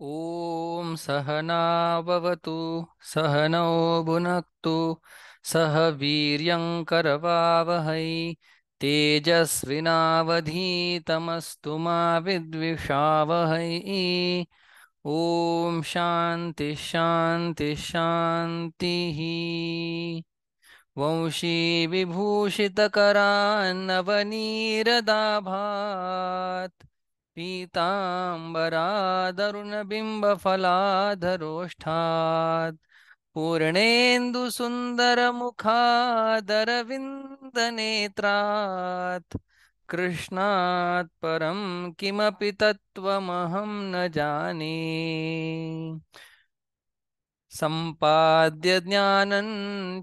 ॐ सहनाववतु सहनौ भुनक्तु सह वीर्यं करवावहै तेजस्विनावधीतमस्तु मा विद्विषावहै। ॐ शान्ति शान्ति शान्तिः। वंशी विभूषितकरान्नवनीरदाभात् पीताम्बरादरुणबिम्बफलाधरोष्ठात् पूर्णेन्दुसुन्दरमुखादरविन्दनेत्रात् कृष्णात् परं किमपि तत्त्वमहं न जाने। सम्पाद्य ज्ञानं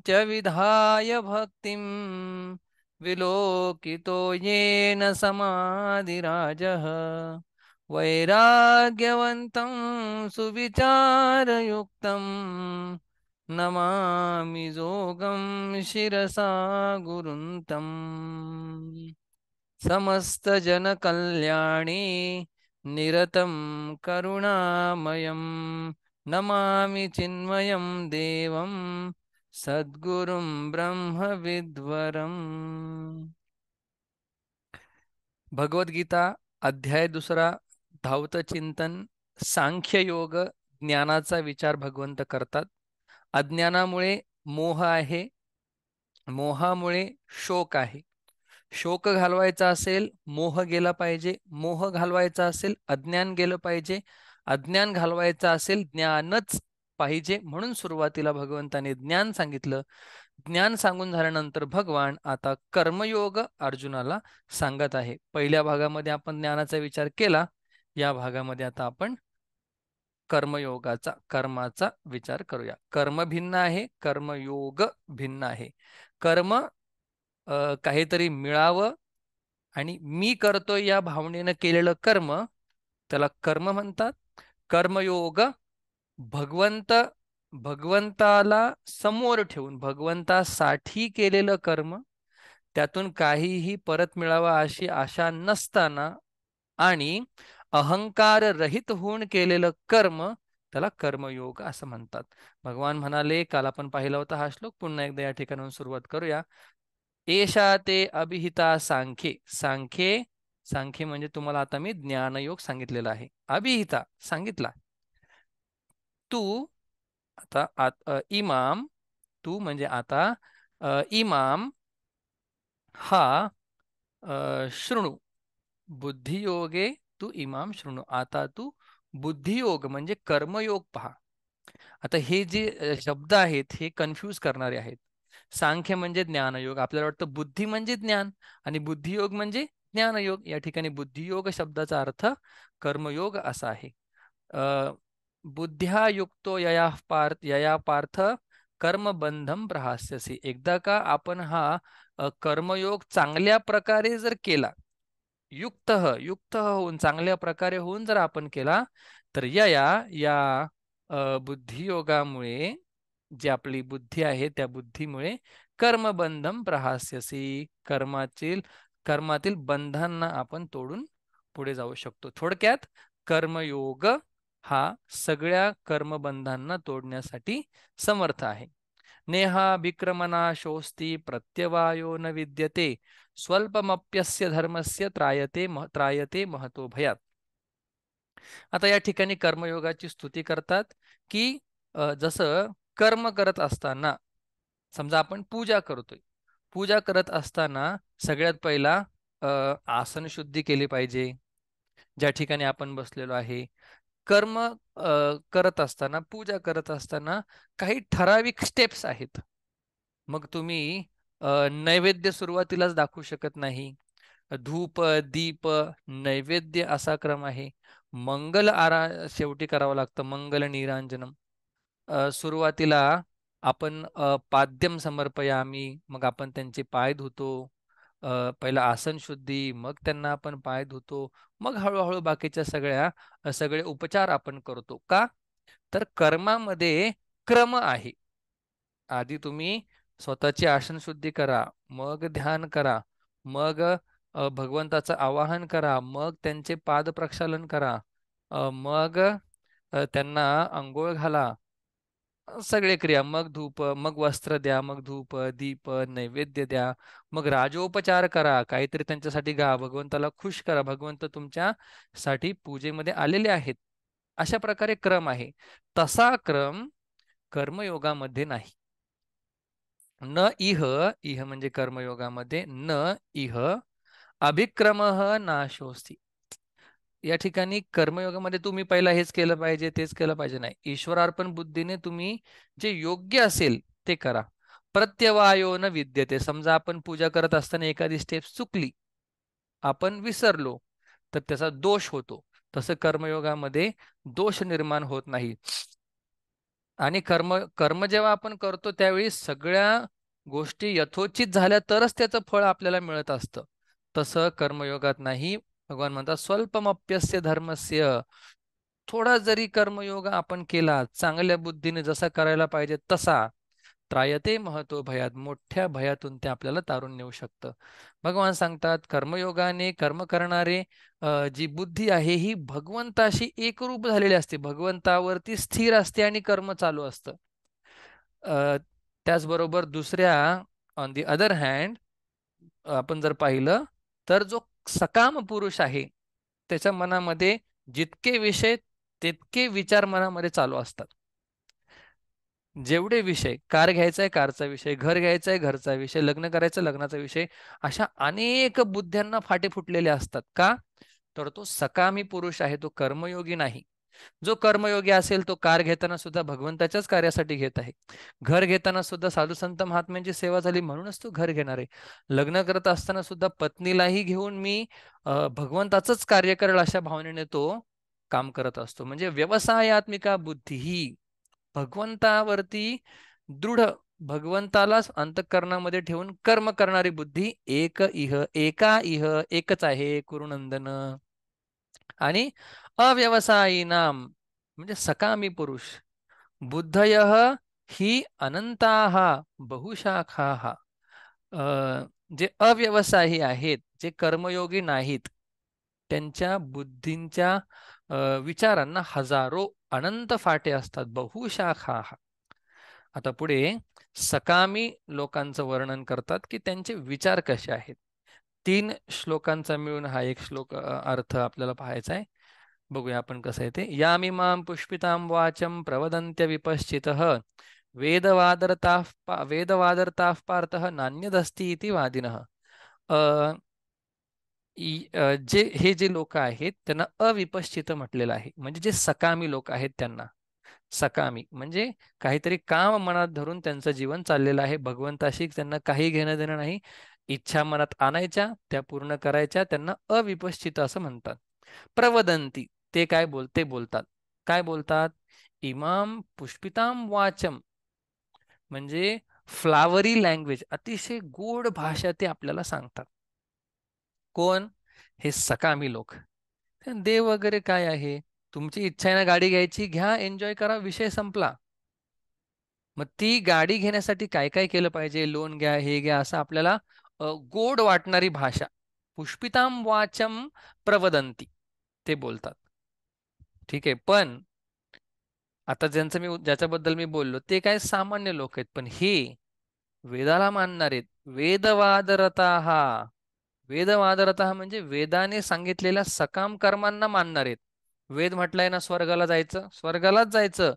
च विधाय भक्तिं विलोकितो येन समाधिराजः वैराग्यवन्तं सुविचारयुक्तं नमामि जोगं शिरसा गुरुन्तम्। समस्तजनकल्याणे निरतं करुणामयं नमामि चिन्मयं देवं सद्गुरुं ब्रह्मविद्वरम्। भगवद्गीता अध्याय दुसरा, धावतं चिंतन, सांख्ययोग, ज्ञानाचा विचार भगवंत करतात। अज्ञानामुळे मोह आहे, मोहामुळे शोक आहे। शोक घालवायचा असेल मोह गेला पाहिजे, मोह घालवायचा असेल अज्ञान गेलं पाहिजे, अज्ञान घालवायचा असेल ज्ञानच पाहिजे। म्हणून सुरुवातीला भगवंताने ज्ञान सांगितलं। ज्ञान सांगून झाल्यानंतर भगवान आता कर्मयोग अर्जुनाला सांगत आहे। पहिल्या भागामध्ये आपण ज्ञानाचा विचार केला, या भागामध्ये आता आपण कर्मयोगाचा, कर्माचा विचार करूया। कर्म भिन्न आहे, कर्मयोग भिन्न आहे। कर्म काहीतरी मिळावं आणि मी करतोय या भावनेनं केलेलं कर्म, त्याला कर्म म्हणतात। कर्मयोग भगवंत, भगवंताला समोर ठेवून भगवंतासाठी केलेलं कर्म, त्यातून काहीही परत मिळावा अशी आशा नसताना आणि अहंकार रहित होऊन केलेलं कर्म, त्याला कर्मयोग असं म्हणतात। भगवान म्हणाले, काल आपण पाहिला होता हा श्लोक, पुन्हा एकदा या ठिकाणाहून सुरुवात करूया। एषा ते अभिहिता सांख्ये, सांख्ये सांख्ये म्हणजे तुम्हाला आता मी ज्ञानयोग सांगितलेला आहे, अभिहिता सांगितला। तू आता इमाम, तू म्हणजे आता इमाम हा शृणु बुद्धियोगे, तू इमाम शृणु, आता तू बुद्धियोग म्हणजे कर्मयोग पहा। आता हे जे शब्द आहेत हे कन्फ्यूज करणारे आहेत। सांख्य म्हणजे ज्ञानयोग, आपल्याला वाटतं बुद्धी म्हणजे ज्ञान आणि बुद्धियोग म्हणजे ज्ञानयोग। या ठिकाणी बुद्धियोग शब्दाचा अर्थ कर्मयोग असा आहे। बुद्ध्या युक्तो यया पार्थ कर्मबंधम प्रहास्यसी। एकदा का आपण हा कर्मयोग चांगल्या प्रकारे जर केला, युक्त युक्त होऊन चांगल्या प्रकारे होऊन जर आपण केला, तर या बुद्धियोगामुळे, जी आपली बुद्धी आहे त्या बुद्धीमुळे कर्मबंधम प्रहास्यसी, कर्मातील बंधांना आपण तोडून पुढे जाऊ शकतो। थोडक्यात कर्मयोग हा सगळ्या कर्मबंधांना तोडण्यासाठी समर्थ आहे। नेहा विक्रमना शोस्ती प्रत्यवायो न विद्यते स्वल्पमप्यस्य धर्मस्य त्रायते महतो भयात। आता या ठिकाणी कर्मयोगाची स्तुती करतात की जसं कर्म करत असताना, समजा आपण पूजा करतोय, पूजा करत असताना सगळ्यात पहिला आसन शुद्धी केली पाहिजे, ज्या ठिकाणी आपण बसलेलो आहे। कर्म करत असताना, पूजा करत असताना काही ठराविक स्टेप्स आहेत। मग तुम्ही नैवेद्य सुरुवातीलाच दाखवू शकत नाही, धूप दीप नैवेद्य असा क्रम आहे। मंगल शेवटी करावं लागतं, मंगल नीरांजनम। सुरुवातीला आपण पाद्यम समर्पयामी, मग आपण त्यांचे पाय धुतो। पहिला आसन शुद्धी, मग त्यांना आपण पाय धुतो, मग हळूहळू बाकीच्या सगळे उपचार आपण करतो। का? तर कर्मामध्ये क्रम आहे। आधी तुम्ही स्वतःची आसन शुद्धी करा, मग ध्यान करा, मग भगवंताचं आवाहन करा, मग त्यांचे पाद प्रक्षालन करा, मग त्यांना अंघोळ घाला, सगळे क्रिया, मग धूप, मग वस्त्र द्या, मग धूप, दीप, नैवेद्य द्या, मग राजोपचार करा, काहीतरी त्यांच्यासाठी गा, भगवंताला खुश करा, भगवंत तुमच्यासाठी पूजेमध्ये आलेले आहेत. अशा प्रकारे क्रम आहे. तसा क्रम कर्मयोगामध्ये नाही. न इह, इह म्हणजे कर्मयोगामध्ये, न इह अभिक्रम नाशोस्ती. या ठिकाणी कर्मयोगामध्ये तुम्ही पहिला हेच केलं पाहिजे, तेच केलं पाहिजे नाही. ईश्वरार्पण बुद्धीने तुम्ही जे योग्य असेल ते करा. प्रत्यवायो न विद्यते. समजा आपण पूजा करत असताना एखादी स्टेप चुकली, आपण विसरलो, तर त्याचा दोष होतो. तसं कर्मयोगामध्ये दोष निर्माण होत नाही. आणि कर्म कर्म जेव्हा आपण करतो त्यावेळी सगळ्या गोष्टी यथोचित झाल्या तरच त्याचं फळ आपल्याला मिळत असतं. तसं कर्मयोगात नाही. भगवान म्हणतात स्वल्पमप्यस्य धर्मस्य. थोडा जरी कर्मयोग आपण केला, चांगल्या बुद्धीने जसा करायला पाहिजे तसा, त्रायते महतो भयात, मोठ्या भयातून ते आपल्याला तारून नेऊ शकतं. भगवान सांगतात कर्मयोगाने कर्म करणारे जी बुद्धी आहे ही भगवंताशी एकरूप झालेली असते, भगवंतावरती स्थिर असते आणि कर्म चालू असतं. त्याचबरोबर दुसऱ्या, ऑन दी अदर हँड, आपण जर पाहिलं तर जो सकाम पुरुष आहे त्याच्या मनामध्ये जितके विषय तितके विचार मनामध्ये चालू असतात. जेवढे विषय, कार घ्यायचाय कारचा विषय, घर घ्यायचाय घरचा विषय, लग्न करायचं लग्नाचा विषय, अशा अनेक बुद्ध्यांना फाटे फुटलेले असतात. का? तर तो सकामी पुरुष आहे, तो कर्मयोगी नाही. जो कर्मयोगी असेल तो कार घेताना सुद्धा भगवंताच्याच कार्यासाठी घेत आहे. घर घेताना सुद्धा साधू संत महात्म्यांची सेवा झाली म्हणूनच तो घर घेणार आहे. लग्न करत असताना सुद्धा पत्नीलाही घेऊन मी भगवंताचंच कार्य करेल अशा भावनेने तो काम करत असतो. म्हणजे व्यवसायात्मिका बुद्धी ही भगवंतावरती दृढ, भगवंतालाच अंतःकरणामध्ये ठेवून कर्म करणारी बुद्धी एक इह, एका इह, एकच आहे कुरुनंदन. आणि अव्यवसायीनाम म्हणजे सकामी पुरुष, बुद्धयः ही अनंताः बहुशाखाः. जे अव्यवसायी आहेत, जे कर्मयोगी नाहीत, त्यांच्या बुद्धींच्या विचारांना हजारो अनंत फाटे असतात, बहुशाखा. आता पुढे सकामी लोकांचं वर्णन करतात की त्यांचे विचार कसे आहेत. 3 श्लोकांचा मिळून हा एक श्लोक अर्थ आपल्याला पाहायचा आहे. बघूया आपण कसं आहे ते. यामिमां पुष्पितां वाचं प्रवदन्त्य विपश्चितः वेदवादरताः पार्थः नान्यदस्ति इति वादिनः. हे जे लोक आहेत त्यांना अविपश्चित म्हटलेलं आहे. म्हणजे जे सकामी लोक आहेत त्यांना. सकामी म्हणजे काहीतरी काम मनात धरून त्यांचं जीवन चाललेलं आहे, भगवंताशी त्यांना काही घेणं देणं नाही. इच्छा मनात आणायच्या, त्या पूर्ण करायच्या, त्यांना अविपश्चित असं म्हणतात. प्रवदंती, ते काय बोलतात. काय बोलतात? इमाम पुष्पिताम वाचम म्हणजे फ्लावरी लँग्वेज, अतिशय गोड भाषा ते आपल्याला सांगतात. कोण? हे सकामी लोक. देव वगैरे काय आहे? तुमची इच्छा आहे ना गाडी घ्यायची, घ्या, एन्जॉय करा, विषय संपला. मग ती गाडी घेण्यासाठी काय काय केलं पाहिजे? लोन घ्या, हे घ्या, असं आपल्याला गोड वाटणारी भाषा. पुष्पिताम वाचम प्रवदंती ते बोलतात. ठीक आहे. पण आता ज्याच्याबद्दल मी बोललो ते काय सामान्य लोक आहेत. पण हे वेदाला मानणारे, वेदवादरताः. वेदवादरताः म्हणजे वेदाने सांगितलेल्या सकाम कर्मांना मानणार आहेत. वेद म्हटलंय ना स्वर्गाला जायचं, स्वर्गालाच जायचं,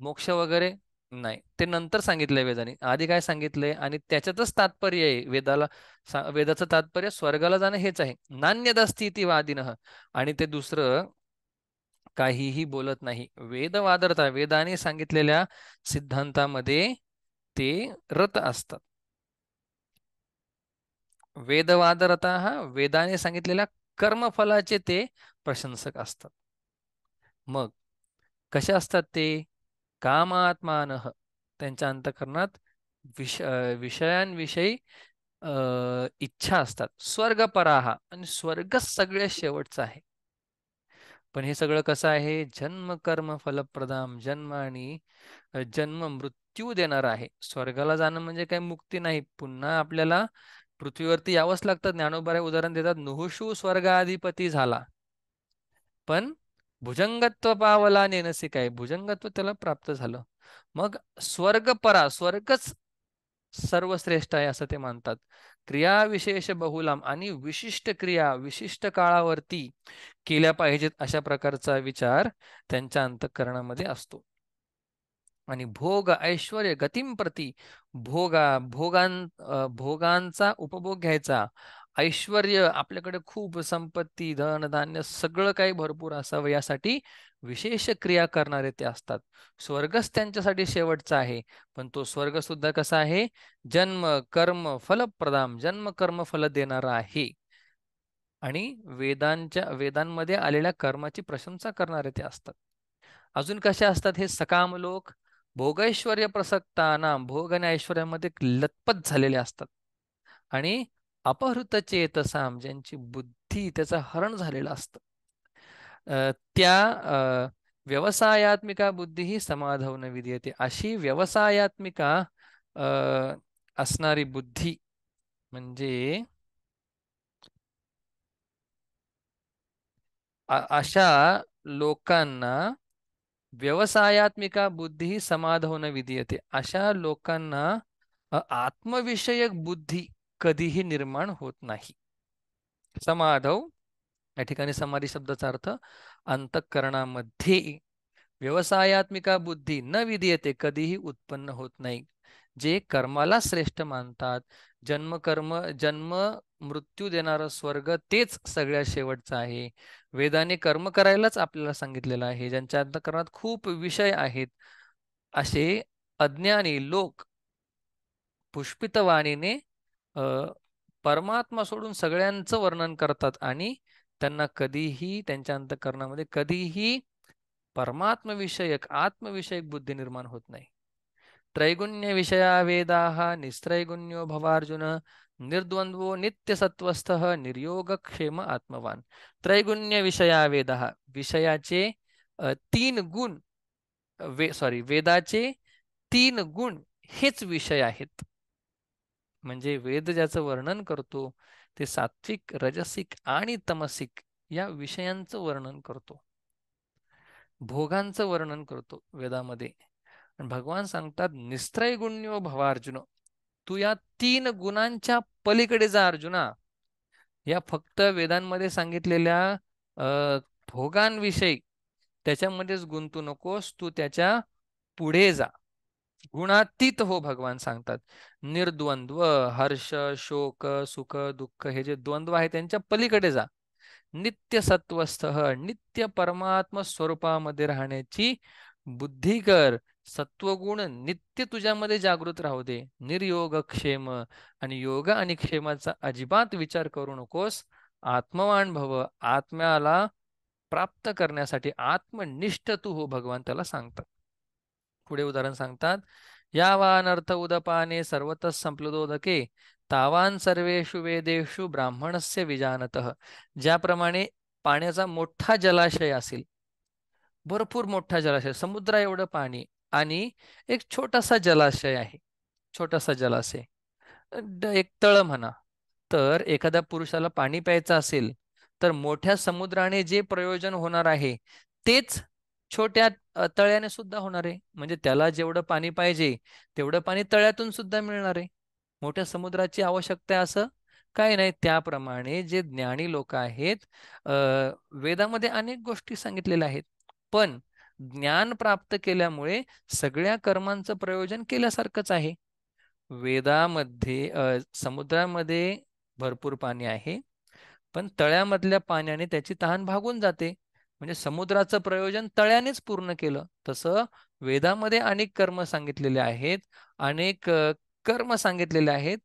मोक्ष वगैरे नाही. ते नंतर सांगितलंय वेदाने, आधी काय सांगितलंय आणि त्याच्यातच तात्पर्य आहे. वेदाचं तात्पर्य स्वर्गाला जाणं हेच आहे. नान्यदस्ति इति वादिनः. आणि ते दुसरं काहीही बोलत नाही. वेदवादरता, वेदाने सांगितलेल्या सिद्धांतामध्ये ते रत असतात. वेदवादरताः वेदाने सांगितलेल्या कर्मफलाचे ते प्रशंसक असतात. मग कसे असतात ते? कामात्मानः त्यांच्या अंतःकरणात विषयांविषयी इच्छा असतात. स्वर्गपराः आणि स्वर्गच सगळ्यात शेवटचं आहे. पण हे सगळं कसं आहे? जन्म कर्म फलप्रदाम, जन्म आणि जन्म मृत्यू देणार आहे. स्वर्गाला जाणं म्हणजे काही मुक्ती नाही, पुन्हा आपल्याला पृथ्वीवरती यावंच लागतं. ज्ञानोबा उदाहरण देतात, नुहुषू स्वर्गाधिपती झाला, पण भुजंगत्व पावला नेनसे काय, भुजंगत्व त्याला प्राप्त झालं. मग स्वर्गपरा, स्वर्गच सर्वश्रेष्ठ आहे असं ते मानतात. क्रिया विशेष बहुलाम, आणि विशिष्ट क्रिया विशिष्ट काळावरती केल्या पाहिजेत अशा प्रकारचा विचार त्यांच्या अंतःकरणामध्ये असतो. आणि भोग ऐश्वर्य गतीम प्रती, भोगांचा उपभोग घ्यायचा, ऐश्वर्य आपल्याकडे खूप संपत्ती धन धान्य सगळं काही भरपूर असावं यासाठी विशेष क्रिया करणारे ते असतात. स्वर्गच त्यांच्यासाठी शेवटचा आहे. पण तो स्वर्ग सुद्धा कसा आहे? जन्म कर्म फलप्रदाम, जन्म कर्म फल देणारा आहे. आणि वेदांमध्ये आलेल्या कर्माची प्रशंसा करणारे ते असतात. अजून कसे असतात हे सकाम लोक? भोगैश्वर्य प्रसक्ताना, भोग आणि ऐश्वर्यामध्ये लतपत झालेले असतात. आणि अपहृत चेतसाम, ज्यांची बुद्धी त्याचं हरण झालेलं असतं, त्या व्यवसायात्मिका बुद्धी ही समाधवන विधीयते, अशी व्यवसायात्मिका अ, असणारी बुद्धी म्हणजे अशा लोकांना व्यवसायात्मिका बुद्धी ही समाधवන विधीयते, अशा लोकांना आत्मविषयक बुद्धी कधीही निर्माण होत नाही. समाधव या ठिकाणी समाधी शब्दाचा अर्थ अंतःकरणामध्ये व्यवसायात्मिका बुद्धी न विधीयते, कधीही उत्पन्न होत नाही. जे कर्माला श्रेष्ठ मानतात, जन्म मृत्यू देणारं स्वर्ग तेच सगळ्यात शेवटचं आहे. वेदाने कर्म करायलाच आपल्याला सांगितलेलं आहे. ज्यांच्या अंतःकरणात खूप विषय आहेत, असे अज्ञानी लोक पुष्पितवाणीने अ, परमात्मा सोडून सगळ्यांचं वर्णन करतात, आणि त्यांना कधीही त्यांच्या अंतःकरणामध्ये कधीही परमात्मविषयक आत्मविषयक बुद्धी निर्माण होत नाही. त्रैगुण्य विषया वेदाः निस्त्रैगुण्यो भवार्जुन, निर्द्वंद्वो नित्यसत्वस्थः निर्योगक्षेम आत्मवान. त्रैगुण्य विषया वेदाः, विषयाचे तीन गुण, वेदाचे तीन गुण हेच विषय आहेत. म्हणजे वेद ज्याचं वर्णन करतो ते सात्विक रजसिक आणि तमसिक या विषयांचं वर्णन करतो, भोगांचं वर्णन करतो वेदामध्ये. आणि भगवान सांगतात निस्त्रय गुण्यो भवा अर्जुन, तू या तीन गुणांच्या पलीकडे जा अर्जुना. या फक्त वेदांमध्ये सांगितलेल्या भोगांविषयी त्याच्यामध्येच गुंतू नकोस, तू त्याच्या पुढे जा, गुणातीत हो. भगवान सांगतात निर्द्वंद्व, हर्ष शोक सुख दुःख हे जे द्वंद्व आहे त्यांच्या पलीकडे जा. नित्य सत्वस्थ, नित्य परमात्म स्वरूपामध्ये राहण्याची बुद्धी कर. सत्वगुण नित्य तुझ्यामध्ये जागृत राहू दे. निर्योग क्षेम, आणि योग आणि क्षेमाचा अजिबात विचार करू नकोस. आत्मवान भव, आत्म्याला प्राप्त करण्यासाठी आत्मनिष्ठ तू हो, भगवान त्याला सांगतात. पुढे उदाहरण सांगतात, यावान अर्थ उदपाने सर्वतः संप्लुदोदके, तावान सर्वेषु वेदेषु ब्राह्मणस्य विजानतः. ज्याप्रमाणे पाण्याचा मोठा जलाशय असेल, भरपूर मोठा जलाशय, समुद्रा एवढं पाणी, आणि एक छोटासा जलाशय आहे, छोटासा जलाशय, एक तळ म्हणा. तर एखाद्या पुरुषाला पाणी प्यायचं असेल तर मोठ्या समुद्राने जे प्रयोजन होणार आहे तेच छोट्या तळ्याने सुद्धा होणार आहे. म्हणजे त्याला जेवढं पाणी पाहिजे तेवढं पाणी तळ्यातून सुद्धा मिळणार आहे. मोठ्या समुद्राची आवश्यकता आहे असं काही नाही. त्याप्रमाणे जे ज्ञानी लोक आहेत, वेदामध्ये अनेक गोष्टी सांगितलेल्या आहेत, पण ज्ञान प्राप्त केल्यामुळे सगळ्या कर्मांचं प्रयोजन केल्यासारखंच आहे. वेदामध्ये समुद्रामध्ये भरपूर पाणी आहे, पण तळ्यामधल्या पाण्याने त्याची तहान भागून जाते. म्हणजे समुद्राचं प्रयोजन तळ्यानेच पूर्ण केलं. तसं वेदामध्ये अनेक कर्म सांगितलेले आहेत, अनेक कर्म सांगितलेले आहेत.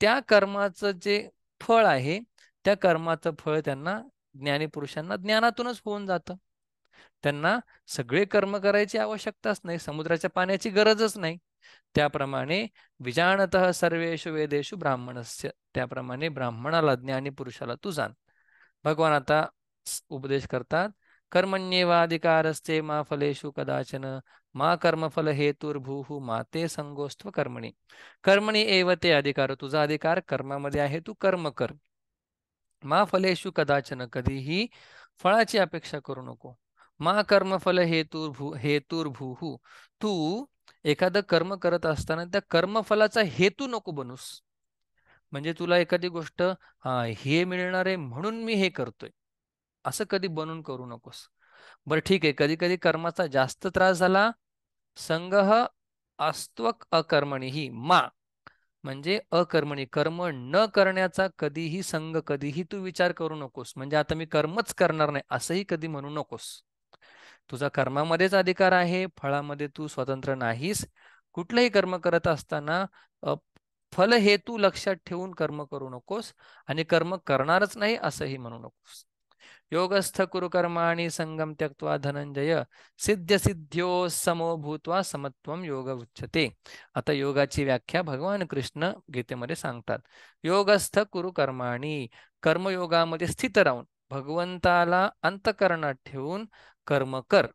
त्या कर्माचं जे फळ आहे, त्या कर्माचं फळ त्यांना ज्ञानी पुरुषांना ज्ञानातूनच होऊन जातं. त्यांना सगळे कर्म करायची आवश्यकताच नाही, समुद्राच्या पाण्याची गरजच नाही. त्याप्रमाणे विजानतः सर्वेषु वेदेषु ब्राह्मणस्य, त्याप्रमाणे ब्राह्मणाला ज्ञानी पुरुषाला तू जाण. भगवान आता उपदेश करतात, कर्मण्येवाधिकारस्ते मा फलेषु कदाचन, मा कर्मफल हेतुर्भूः मा ते संगोस्त्व कर्मणी. कर्मणी एव ते अधिकार, तुझा अधिकार कर्मामध्ये आहे, तू कर्म कर. मा फलेषु कदाचन, कधीही फळाची अपेक्षा करू नको. मा कर्मफल हेतुर्भूः. तू एखादं कर्म करत असताना त्या कर्मफलाचा हेतू नको बनूस. म्हणजे तुला एखादी गोष्ट हे मिळणार आहे म्हणून मी हे करतोय असं कधी बनून करू नकोस. बरं ठीक आहे, कधी कधी कर्माचा जास्त त्रास झाला, संगह अस्त्वक अकर्मणीही मा, म्हणजे अकर्मणी कर्म न करण्याचा कधीही संग, कधीही तू विचार करू नकोस. म्हणजे आता मी कर्मच करणार नाही असंही कधी म्हणू नकोस. तुझा कर्मामध्येच अधिकार आहे, फळामध्ये तू स्वतंत्र नाहीस. कुठलंही कर्म करत असताना अ, फल हेतू लक्षात ठेवून कर्म करू नकोस आणि कर्म करणारच नाही असंही म्हणू नकोस. योगस्थ कुरु कर्माणि संगम त्यक्त्वा धनंजय सिद्ध सिद्ध्यो समो भूत्वा समत्वम योग उच्यते. आता योगाची व्याख्या भगवान कृष्ण गीतेमध्ये सांगतात. योगस्थ कुरु कर्माणि, कर्मयोगामध्ये स्थित राहून भगवंताला अंतकरणात ठेवून कर्म कर.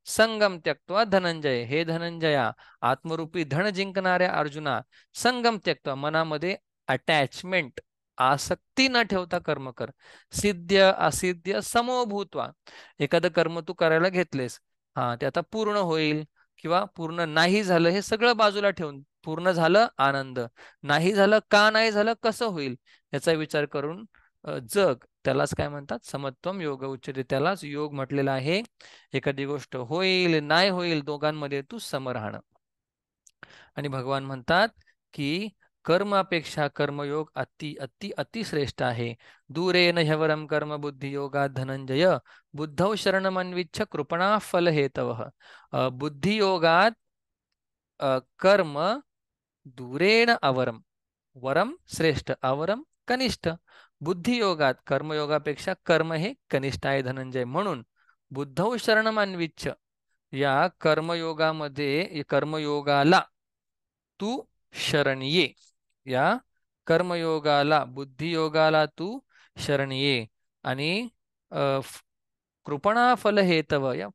संगम त्यक्त्वा धनंजय, हे धनंजया आत्मरूपी धन जिंकणाऱ्या अर्जुना, संगम त्यक्त्वा मनामध्ये अटॅचमेंट आसक्ती न ठेवता कर्म कर. सिद्ध असिद्ध समो भूत्वा, एखादं कर्म तू करायला घेतलेस, ते आता पूर्ण होईल किंवा पूर्ण नाही झालं हे सगळं बाजूला ठेवून, पूर्ण झालं आनंद, नाही झालं का नाही झालं कसं होईल याचा विचार करून जग. त्यालाच काय म्हणतात, समत्वम योग उच्चते. त्यालाच योग म्हटलेला आहे. एखादी गोष्ट होईल नाही होईल दोघांमध्ये तू सम राहणं. आणि भगवान म्हणतात की कर्मापेक्षा कर्मयोग अति अति अतिश्रेष्ठ आहे. दूरेन ह्यवरम कर्म बुद्धी योगा धनंजय बुद्धौ शरणमन्विच्छ कृपणा फल हेतव. बुद्धियोगात कर्म दूरेण अवरम, वरम श्रेष्ठ, अवरम कनिष्ठ. बुद्धियोगात कर्मयोगापेक्षा कर्म हे कनिष्ठ आहे धनंजय. म्हणून बुद्धौ शरणमन्विच्छ, या कर्मयोगामध्ये कर्मयोगाला तू शरण ये. या कर्मयोगाला बुद्धियोगाला तू शरण ये. आणि कृपणा फल हेतव, या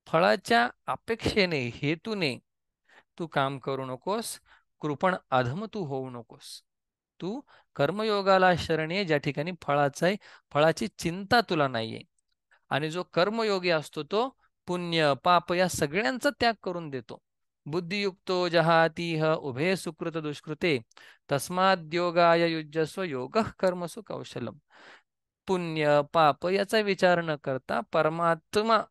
फळाच्या अपेक्षेने हेतूने तू काम करू नकोस. कृपण अधम तू होऊ नकोस. तू कर्मयोगाला शरण ये ज्या ठिकाणी फळाची चिंता तुला नाहीये. आणि जो कर्मयोगी असतो तो पुण्य पाप या सगळ्यांचा त्याग करून देतो. बुद्धियुक्तो जहातीह उभे सुकृत दुष्कृते तस्माद्योगाय युज्यस्व योग कर्मसु कौशलम. पुण्य पाप याचा विचार न करता परमात्मा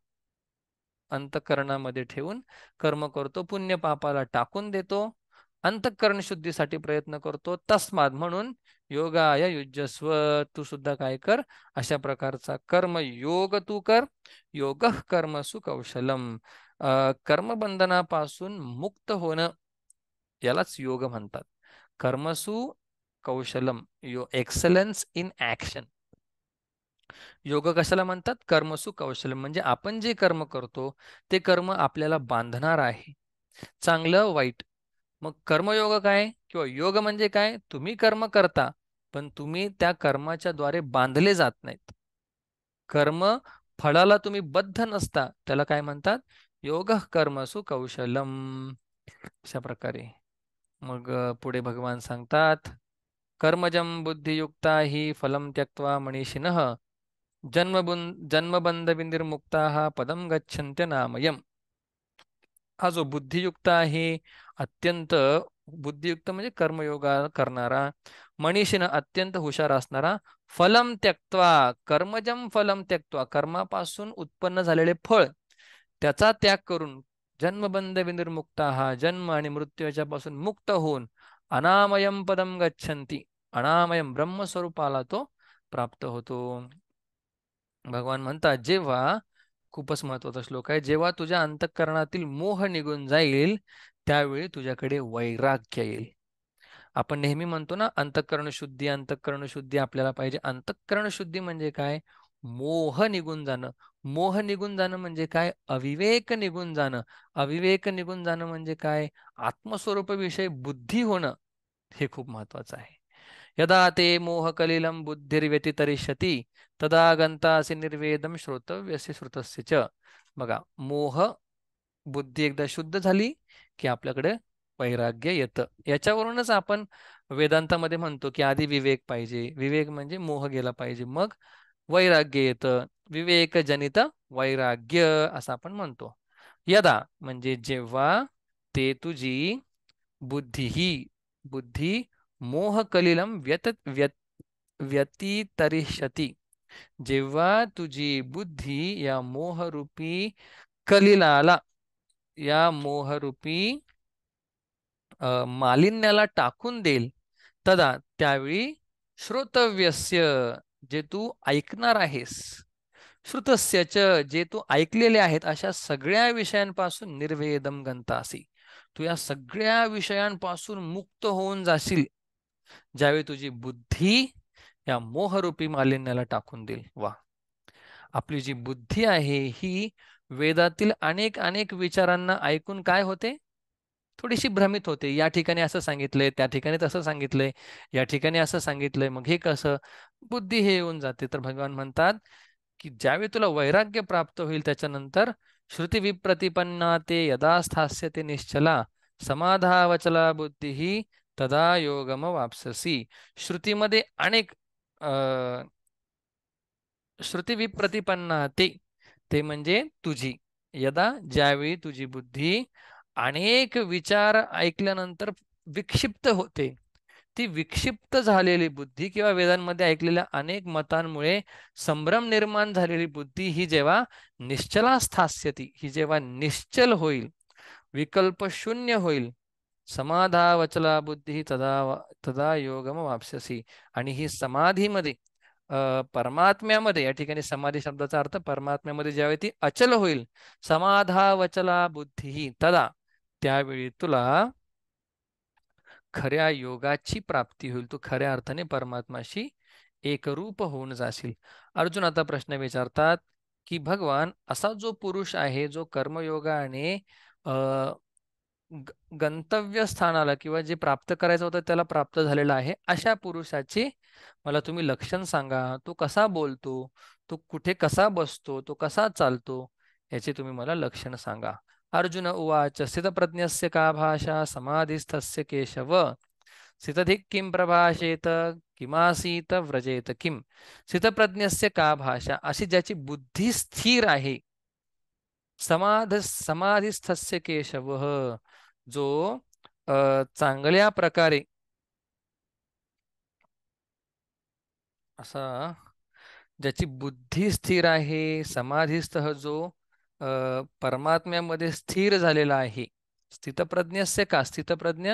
अंतःकरणामध्ये ठेवून कर्म करतो. पुण्य पापाला टाकून देतो. अंतःकरण शुद्धीसाठी प्रयत्न करतो. तस्माद म्हणून योगाय युज्यस्व, तू सुद्धा काय कर, अशा प्रकारचा कर्म योग तू कर. योग कर्मसु कौशलम, कर्मबंधनापासून मुक्त होणं यालाच योग म्हणतात. कर्मसु कौशलम, एक्सलन्स इन ऍक्शन. योग कशाला म्हणतात, कर्मसु कौशल्य. म्हणजे आपण जे कर्म करतो ते कर्म आपल्याला बांधणार आहे, चांगलं वाईट. मग कर्मयोग काय किंवा योग म्हणजे काय, तुम्ही कर्म करता पण तुम्ही त्या कर्माच्या द्वारे बांधले जात नाहीत. कर्म फळाला तुम्ही बद्ध नसता, त्याला काय म्हणतात, योग कर्मसु कौशलम. अशा प्रकारे मग पुढे भगवान सांगतात, कर्मजम बुद्धियुक्ता हि फलम त्यक्त्वा मनीषिणः जन्मबंध विनिर्मुक्ता पदम गच्छन्त्य नामयम. हा जो बुद्धियुक्त आहे, अत्यंत बुद्धियुक्त म्हणजे कर्मयोगा करणारा, मनीषीनं अत्यंत हुशार असणारा, फलम त्यक्त्वा, कर्मजम फलम त्यक्त्वा, कर्मापासून उत्पन्न झालेले फळ त्याचा त्याग करून, जन्मबंध विनिर्मुक्ता, हा जन्म आणि मृत्यू याच्यापासून मुक्त होऊन, अनामयम पदम गच्छन्ति, अनामयम ब्रह्मस्वरूपाला तो प्राप्त होतो. भगवान म्हणतात, जेव्हा, खूपच महत्वाचा श्लोक आहे, जेव्हा तुझ्या अंतःकरणातील मोह निघून जाईल त्यावेळी तुझ्याकडे वैराग्य येईल. आपण नेहमी म्हणतो ना, अंतःकरण शुद्धी, अंतःकरण शुद्धी आपल्याला पाहिजे. अंतःकरण शुद्धी म्हणजे काय, मोह निघून जाणं. मोह निघून जाणं म्हणजे काय, अविवेक निघून जाणं. अविवेक निघून जाणं म्हणजे काय, आत्मस्वरूपाविषयी बुद्धी होणं. हे खूप महत्वाचं आहे. यदा ते मोहकलिलं बुद्धिर्व्यतितरिष्यति तदा गंतासि निर्वेदम श्रोतव्यसि श्रुतस्य च. बघा, मोह बुद्धी एकदा शुद्ध झाली की आपल्याकडे वैराग्य येतं. याच्यावरूनच आपण वेदांतामध्ये म्हणतो की आधी विवेक पाहिजे. विवेक म्हणजे मोह गेला पाहिजे, मग वैराग्य येतं. विवेकजनित वैराग्य असं आपण म्हणतो. यदा म्हणजे जेव्हा ते तुझी बुद्धी ही बुद्धी मोहकलिलम व्यतितरिष्यती, जेव्हा तुझी बुद्धी या मोहरूपी कलिलाला, या मोहरूपी मालिन्याला टाकून देईल, तदा त्यावेळी श्रोतव्यस्य, जे तू ऐकणार आहेस, श्रुतस्य च, जे तू ऐकलेले आहेत अशा सगळ्या विषयांपासून निर्वेदम गंतासी, तू या सगळ्या विषयांपासून मुक्त होऊन जाशील ज्यावेळी तुझी बुद्धी या मोहरूपी मालिन्याला टाकून देईल. वा, आपली जी बुद्धी आहे ही वेदातील अनेक अनेक विचारांना ऐकून काय होते, थोडीशी भ्रमित होते. या ठिकाणी असं सांगितलंय, त्या ठिकाणी तसं सांगितलंय, या ठिकाणी असं सांगितलंय, मग हे कसं, बुद्धी हे येऊन जाते. तर भगवान म्हणतात की ज्यावेळी तुला वैराग्य प्राप्त होईल त्याच्यानंतर, श्रुती विप्रतिपन्ना ते यदा स्थास्यते निश्चला समाधावचला बुद्धी तदा योगम वापससी. श्रुतीमध्ये अनेक श्रुती विप्रतिपन्ना ते, ते म्हणजे तुझी, यदा ज्यावेळी तुझी बुद्धी अनेक विचार ऐकल्यानंतर विक्षिप्त होते, ती विक्षिप्त झालेली बुद्धी किंवा वेदांमध्ये ऐकलेल्या अनेक मतांमुळे संभ्रम निर्माण झालेली बुद्धी ही जेव्हा निश्चला स्थास्यती, ही जेव्हा निश्चल होईल, विकल्प शून्य होईल, समाधावचला बुद्धी तदा तदा योगम वापस्यसी, आणि ही समाधीमध्ये परमात्म्यामध्ये, या ठिकाणी समाधी शब्दाचा अर्थ परमात्म्यामध्ये ज्यावेळी ती अचल होईल, समाधावचला बुद्धी तदा, त्यावेळी तुला खऱ्या योगाची प्राप्ती होईल, तू खऱ्या अर्थाने परमात्माशी एकरूप होऊन जाशील. अर्जुन आता प्रश्न विचारतात की भगवान, असा जो पुरुष आहे जो कर्मयोगाने गंतव्य स्थानाला किंवा जे प्राप्त करायचं होतं त्याला प्राप्त झालेला आहे, अशा पुरुषाचे मला तुम्ही लक्षण सांगा. तो कसा बोलतो, तो कुठे कसा बसतो, तो कसा चालतो, याचे तुम्ही मला लक्षण सांगा. अर्जुन उवाच स्थितप्रज्ञस्य का भाषा समाधिस्थस्य केशव स्थितधिक किं प्रभाषेत किमासीत व्रजेत किम. स्थितप्रज्ञस्य का भाषा, अशी ज्याची बुद्धी स्थिर आहे, समाधिस्थस्य केशव, जो चांगल्या प्रकारे असा, ज्याची बुद्धी स्थिर आहे, समाधीस्थ जो परमात्म्यामध्ये स्थिर झालेला आहे. स्थितप्रज्ञस्य का, स्थितप्रज्ञ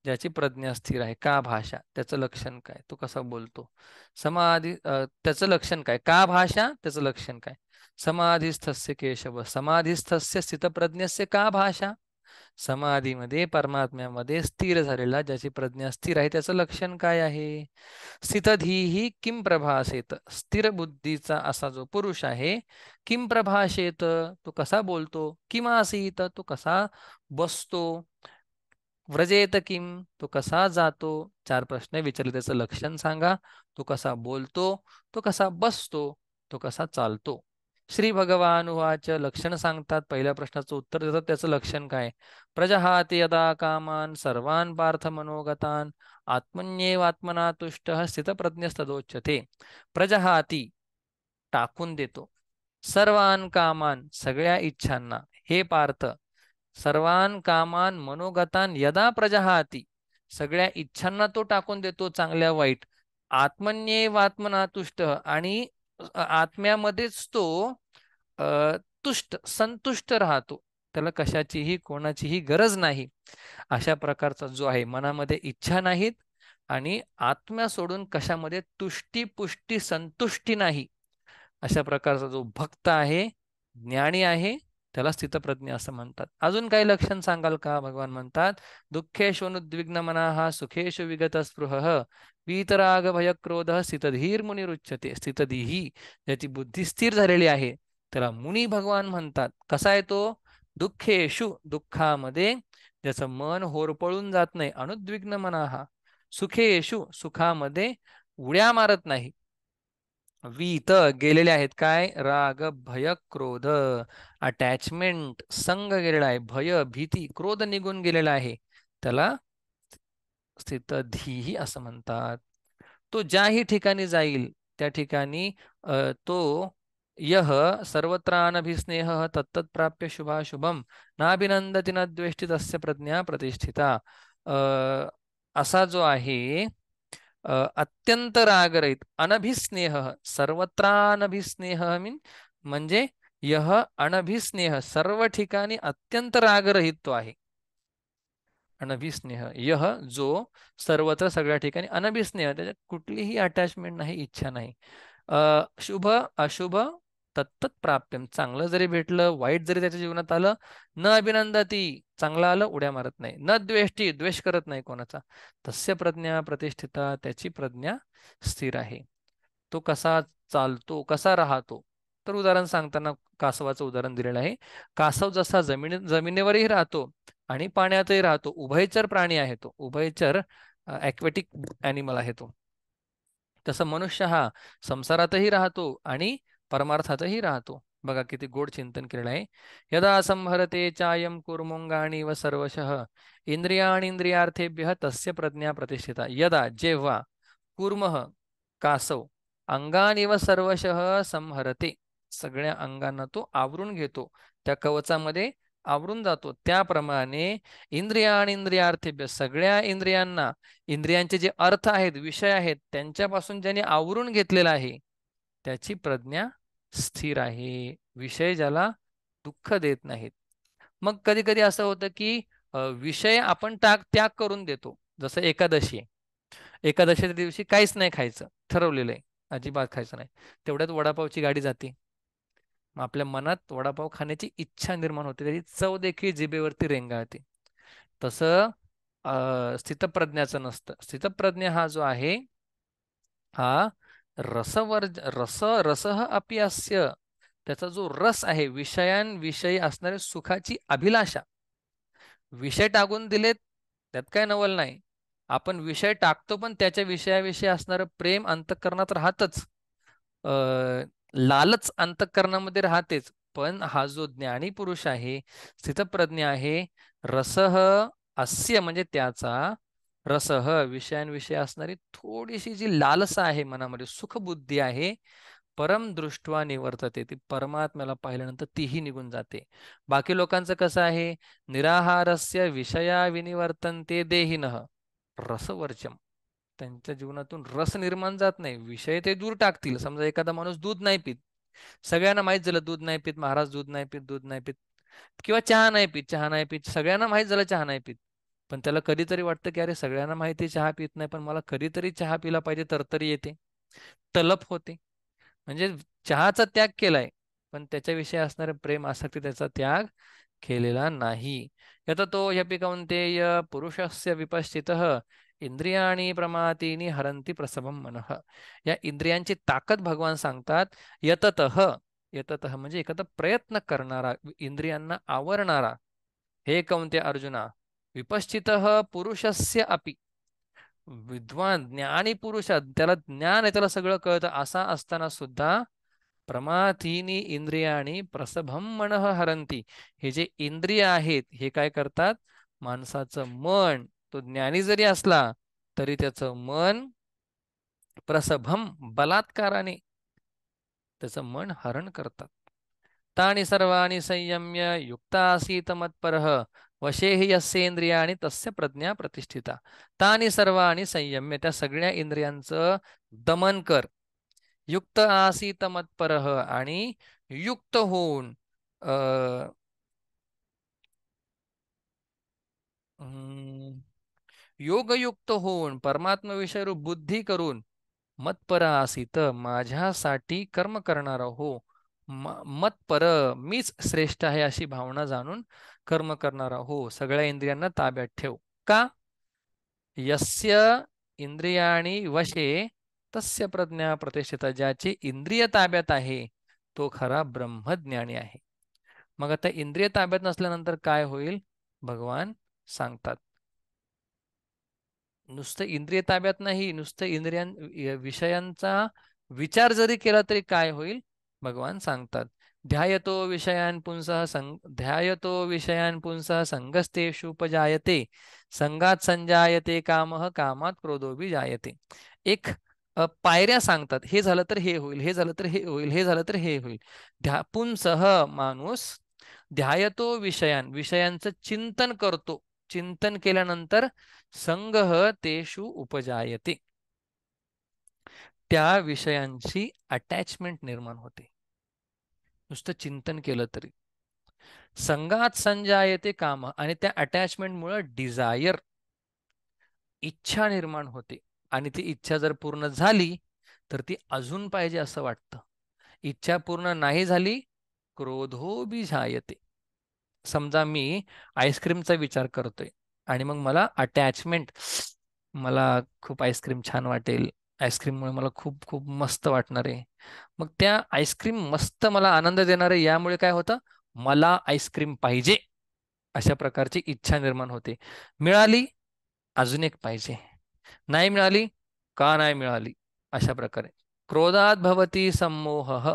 ज्याची प्रज्ञा स्थिर आहे, का भाषा, त्याचं लक्षण काय, तो कसा बोलतो, त्याचं लक्षण काय, का भाषा, त्याचं लक्षण काय. समाधीस्थस्य केशव, समाधीस्थस्य स्थितप्रज्ञस्य का भाषा, समाधीमध्ये परमात्म्यामध्ये स्थिर झालेला ज्याची प्रज्ञा स्थिर आहे त्याचं लक्षण काय आहे. स्थितधीही किम प्रभासेत, स्थिर बुद्धीचा असा जो पुरुष आहे, किम प्रभाषेत, तो कसा बोलतो, किम आसीत, तो कसा बसतो, व्रजेत किम, तो कसा जातो. चार प्रश्न विचारले, त्याचं लक्षण सांगा. तो कसा बोलतो, तो कसा बसतो, तो कसा चालतो. श्री भगवान उवाच, लक्षण सांगतात. पहिल्या प्रश्नाचं उत्तर देतात, त्याचं लक्षण काय. प्रजहाति यदा कामान सर्वान पार्थ मनोगतान आत्मन्येवात्मना तुष्टः स्थितप्रज्ञस्तदोच्यते. प्रजहाती टाकून देतो, सर्वान कामान सगळ्या इच्छांना, हे पार्थ, सर्वान कामान मनोगतान यदा प्रजहाती, सगळ्या इच्छांना तो टाकून देतो, चांगल्या वाईट, आत्मन्येवात्मना तुष्ट, आणि आत्म्यामध्येच तो तुष्ट संतुष्ट राहतो, त्याला कशाचीही कोणाचीही गरज नाही. अशा प्रकारचा जो आहे, मनामध्ये इच्छा नाहीत आणि आत्म्या सोडून कशामध्ये तुष्टी पुष्टी संतुष्टी नाही, अशा प्रकारचा जो भक्त आहे, ज्ञानी आहे, त्याला स्थितप्रज्ञ असं म्हणतात. अजून काही लक्षण सांगाल का. भगवान म्हणतात, दुःखेषु अनुद्विग्न मनाः सुखेषु विगत स्पृहः वीतराग भय क्रोध स्थितधीर मुनिरुच्यते. स्थितधीही, ज्याची बुद्धी स्थिर झालेली आहे त्याला मुनी भगवान म्हणतात. कसा आहे तो. दुःखेषु, दुःखामध्ये ज्याचं मन होरपळून जात नाही. अनुद्विग्न मनाः, सुखेषु, सुखामध्ये उड्या मारत नाही. वीत, गेलेले आहेत काय, राग भय क्रोध, अटॅचमेंट संग गेलेला आहे, भय भीती क्रोध निघून गेलेला आहे, त्याला स्थितधीही असं म्हणतात. तो ज्याही ठिकाणी जाईल त्या ठिकाणी तो यह सर्वत्रानभिस्नेहः तत्तत्प्राप्य शुभाशुभम नाभिनंदति न द्वेष्टि तस्य प्रज्ञा प्रतिष्ठिता. असा जो आहे अत्यंत रागरहित अनभिस्नेह, सर्वत्रानभिस्नेह म्हणजे यह अनभिस्नेह, सर्व ठिकाणी अत्यंत रागरहित तो आहे. अनभिस्नेह यह जो सर्वत्र सगळ्या ठिकाणी अनभिस्नेह, त्याच्यात कुठलीही अटॅचमेंट नाही, इच्छा नाही. शुभ अशुभ तत्तत प्राप्यम, चांगलं जरी भेटलं वाईट जरी त्याच्या जीवनात आलं, न अभिनंदती, चांगलं आलं उड्या मारत नाही, न द्वेष्टी, द्वेष करत नाही कोणाचा, तस्य प्रज्ञा प्रतिष्ठिता, त्याची प्रज्ञा स्थिर आहे. तो कसा चालतो, कसा राहतो, तर उदाहरण सांगताना कासवाचं उदाहरण दिलेलं आहे. कासव जसा जमिनीवरही राहतो आणि पाण्यातही राहतो, उभयचर प्राणी आहे तो, उभयचर ॲक्वेटिक ॲनिमल आहे तो. तसं मनुष्य हा संसारातही राहतो आणि परमार्थातही राहतो. बघा किती गोड चिंतन केलेलं आहे. यदा संहरते चायम कुर्मुंगाणी व सर्वशः इंद्रियार्थेभ्य तस्य प्रज्ञा प्रतिष्ठिता. यदा जेव्हा कूर्मः कासव अंगानी व सर्वशः संहरते, सगळ्या अंगांना तो आवरून घेतो, त्या कवचामध्ये आवरून जातो, त्याप्रमाणे इंद्रिया आणि इंद्रियार्थेभ्य, सगळ्या इंद्रियांना, इंद्रियांचे जे अर्थ आहेत, विषय आहेत, त्यांच्यापासून ज्याने आवरून घेतलेला आहे त्याची प्रज्ञा स्थिर आहे. विषय ज्याला दुःख देत नाहीत. मग कधी कधी असं होतं की विषय आपण त्याग करून देतो. जसं एकादशी आहे, एकादशीच्या दिवशी काहीच नाही खायचं ठरवलेलं आहे, अजिबात खायचं नाही. तेवढ्यात वडापावची गाडी जाते, मग आपल्या मनात वडापाव खाण्याची इच्छा निर्माण होते, त्याची चव देखील जिभेवरती रेंगाळते. तसं स्थितप्रज्ञाचं नसतं. स्थितप्रज्ञ हा जो आहे हा रसः अपि अस्य, त्याचा जो रस आहे, विषयांविषयी असणाऱ्या सुखाची अभिलाषा, विषय टाकून दिलेत त्यात काय नवल नाही, आपण विषय टाकतो पण त्याच्या विषयाविषयी असणारं प्रेम अंतःकरणात राहतच, लालच अंतःकरणामध्ये राहतेच. पण हा जो ज्ञानी पुरुष आहे, स्थितप्रज्ञ आहे, रसः अस्य म्हणजे त्याचा, रसः विषयांविषयी असणारी थोडीशी जी लालसा आहे मनामध्ये, सुखबुद्धी आहे, परम दृष्ट्वा निवर्तते, ती परमात्म्याला पाहिल्यानंतर तीही निघून जाते. बाकी लोकांचं कसं आहे, निराहारस्य विषया विनिवर्तन्ते देहिनः रसवर्चम, त्यांच्या जीवनातून रस निर्माण जात नाही, विषय ते दूर टाकतील. समजा एखादा माणूस दूध नाही पित, सगळ्यांना माहित झालं दूध नाही पित महाराज, दूध नाही पित, दूध नाही पित, किंवा चहा नाही पित, चहा नाही पित, सगळ्यांना माहित झालं चहा नाही पित, पण त्याला कधीतरी वाटतं की अरे सगळ्यांना माहिती चहा पित नाही, पण मला कधीतरी चहा पिला पाहिजे, तरतरी येते, तलप होते. म्हणजे चहाचा त्याग केलाय, पण त्याच्याविषयी असणारे प्रेम आसक्ती त्याचा त्याग केलेला नाही. यत तो ह्यपि कौन्तेय पुरुषस्य विपश्चितः इंद्रियाणी प्रमातीनी हरंती प्रसभम मनः. या इंद्रियांची ताकद भगवान सांगतात. यततः, यततः म्हणजे एखादा प्रयत्न करणारा, इंद्रियांना आवरणारा. हे कौन्ते अर्जुना, विपश्चितः पुरुषस्य अपि, विद्वान ज्ञानी पुरुष, त्याला ज्ञान आहे, त्याला सगळं कळतं, असा असताना सुद्धा प्रमाथीनी इंद्रियाणी प्रसभम मनः हरंती, हे जे इंद्रिय आहेत हे काय करतात, माणसाचं मन, तो ज्ञानी जरी असला तरी त्याचं मन प्रसभम, बलात्काराने त्याचं मन हरण करतात. तानि सर्वाणि संयम्य युक्ता आसीत मत्परः वशे हि यस्येंद्रियाणि तस्य प्रज्ञा प्रतिष्ठिता. तानि सर्वाणि संयम्य, त्या सगळ्या इंद्रियांचं दमन कर. युक्त आसीत मत्परः, आणि युक्त होऊन योगयुक्त होऊन, परमात्मा रूप बुद्धी करून, मतपर आसीत, माझ्यासाठी कर्म करणारा हो, मतपर मीच श्रेष्ठ आहे अशी भावना जाणून कर्म करणारा हो, सगळ्या इंद्रियांना ताब्यात ठेव. का? यस्य इंद्रियाणी वशे तस्य प्रज्ञा प्रतिष्ठिता, ज्याची इंद्रिय ताब्यात आहे तो खरा ब्रह्मज्ञानी आहे. मग आता इंद्रिय ताब्यात नसल्यानंतर काय होईल, भगवान सांगतात. नुसतं इंद्रिय ताब्यात नाही, नुसतं विषयांचा विचार जरी केला तरी काय होईल, भगवान सांगतात. ध्यायतो विषयान पुंसः संगस्तेषुपजायते संगात संजायते कामः कामात क्रोधो जायते. एक पायऱ्या सांगतात, हे झालं तर हे होईल, हे झालं तर हे होईल, हे झालं तर हे होईल. पुंसह माणूस ध्यायतो विषयांचं चिंतन करतो. चिंतन केल्यानंतर संगह तेषु उपजायते, त्या विषयांची अटॅचमेंट निर्माण होते. नुसतं चिंतन केलं तरी संगात संजायते काम, आणि त्या अटॅचमेंटमुळे डिझायर, इच्छा निर्माण होते. आणि ती इच्छा जर पूर्ण झाली तर ती अजून पाहिजे असं वाटतं. इच्छा पूर्ण नाही झाली, क्रोधोभिजायते. समजा मी आईस्क्रीमचा विचार करतोय आणि मग मला अटॅचमेंट, मला खूप आईस्क्रीम छान वाटेल, आईस्क्रीममुळे मला खूप खूप मस्त वाटणार आहे. मग त्या आईस्क्रीम मस्त मला आनंद देणार आहे, यामुळे काय होतं, मला आईस्क्रीम पाहिजे अशा प्रकारची इच्छा निर्माण होते. मिळाली, अजून एक पाहिजे. नाही मिळाली, का नाही मिळाली, अशा प्रकारे. क्रोधात भवती संमोह,